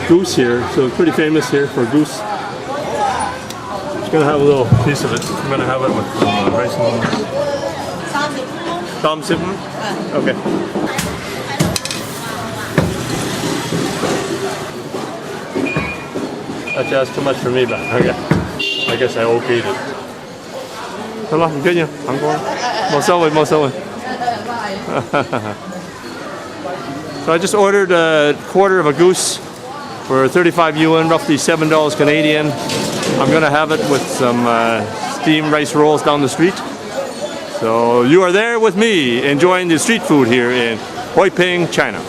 Goose here, so it's pretty famous here for goose. Just gonna have a little piece of it. I'm gonna have it with some rice noodles. 30 分? Okay. That's too much for me, but okay. I guess I okayed it. 好了，唔緊要，行過啦，冇所謂，冇所謂。So I just ordered a quarter of a goose for 35 yuan, roughly $7 Canadian. I'm gonna have it with some steamed rice rolls down the street. So you are there with me, enjoying the street food here in Hoiping, China.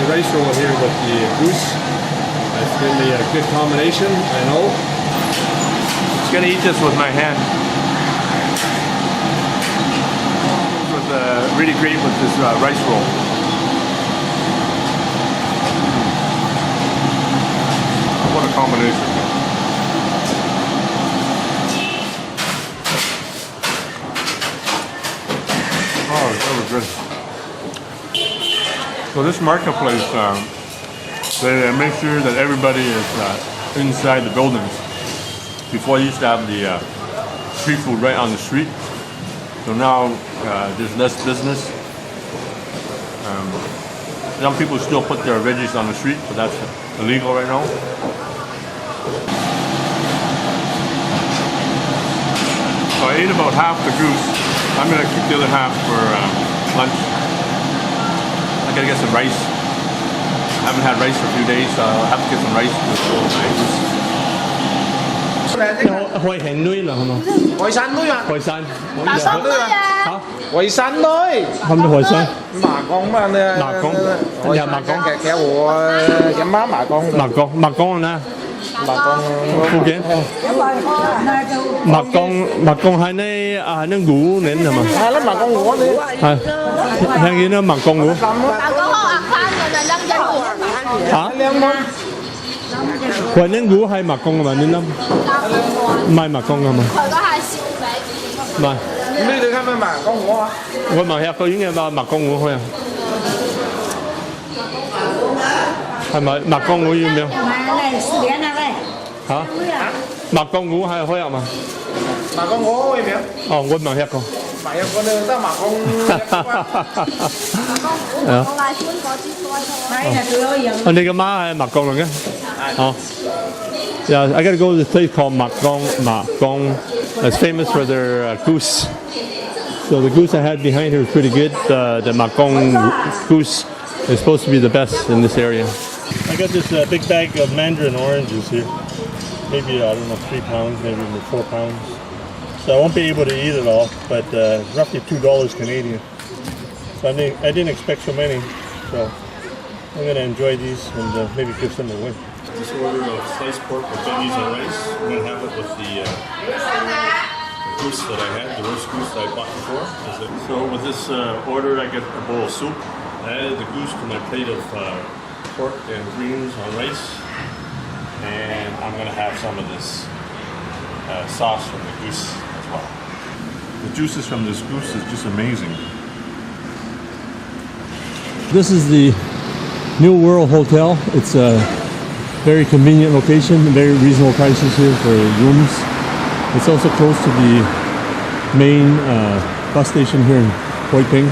Rice roll here with the goose. That's going to be a good combination, I know. Just going to eat this with my hand. With really great with this rice roll. What a combination. Oh, that was good. So this marketplace, they make sure that everybody is inside the buildings. Before you used to have the street food right on the street. So now there's less business. Some people still put their veggies on the street, but that's illegal right now. So I ate about half the goose. I'm going to keep the other half for lunch. I gotta get some rice. I haven't had rice for a few days, so I'll have to get some rice with rice. 海鮮類啦，係嘛？海產類啊！海產。海產類啊！嚇！海產類。係咪海產？Magong嘛呢？Magong。有Magong嘅我嘅媽Magong。Magong呢？Magong。福建。Magong係呢啊呢魚呢係嘛？係啦，Magong魚呢。係。聽見啦，Magong魚。嚇？雲英魚係Magong㗎嘛？你諗？唔係Magong㗎嘛？佢嗰係小尾。唔係。呢度係咪Magong魚啊？我問下佢應該話Magong魚開啊？係咪Magong魚要唔要？嚇？Magong魚係開啊嘛？Magong魚要唔要？哦，我問下佢。買一個呢，得Magong。係啊。哦，你嘅媽係Magong嚟嘅。哦。Yeah, I gotta go to this place called Magong. It's famous for their goose. So the goose I had behind here is pretty good. The Magong goose is supposed to be the best in this area. I got this big bag of mandarin oranges here. Maybe, I don't know, 3 pounds, maybe 4 pounds. So I won't be able to eat it all, but roughly $2 Canadian. So I didn't expect so many. So I'm going to enjoy these and maybe give some away. This order of sliced pork with veggies and rice. I'm going to have it with the goose that I had, the roast goose that I bought before. So with this order, I get a bowl of soup. I added the goose to my plate of pork and greens on rice, and I'm going to have some of this sauce from the goose as well. The juices from this goose is just amazing. This is the New World Hotel. It's a very convenient location, very reasonable prices here for rooms. It's also close to the main bus station here in Hoiping,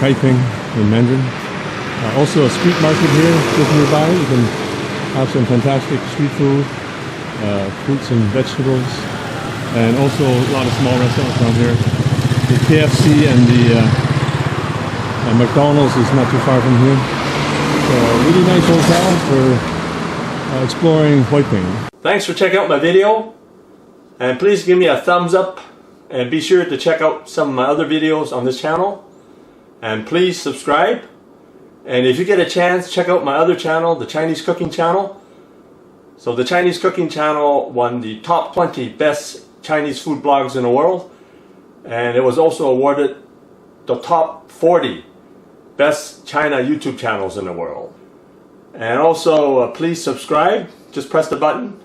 Kaiping in Mandarin. Also a street market here just nearby. You can have some fantastic street food, fruits and vegetables, and also a lot of small restaurants around here. The KFC and the McDonald's is not too far from here. So a really nice hotel for exploring Hoiping. Thanks for checking out my video, and please give me a thumbs up, and be sure to check out some of my other videos on this channel, and please subscribe. And if you get a chance, check out my other channel, the Chinese Cooking Channel. So the Chinese Cooking Channel won the top 20 best Chinese food blogs in the world, and it was also awarded the top 40 best China YouTube channels in the world. And also please subscribe, just press the button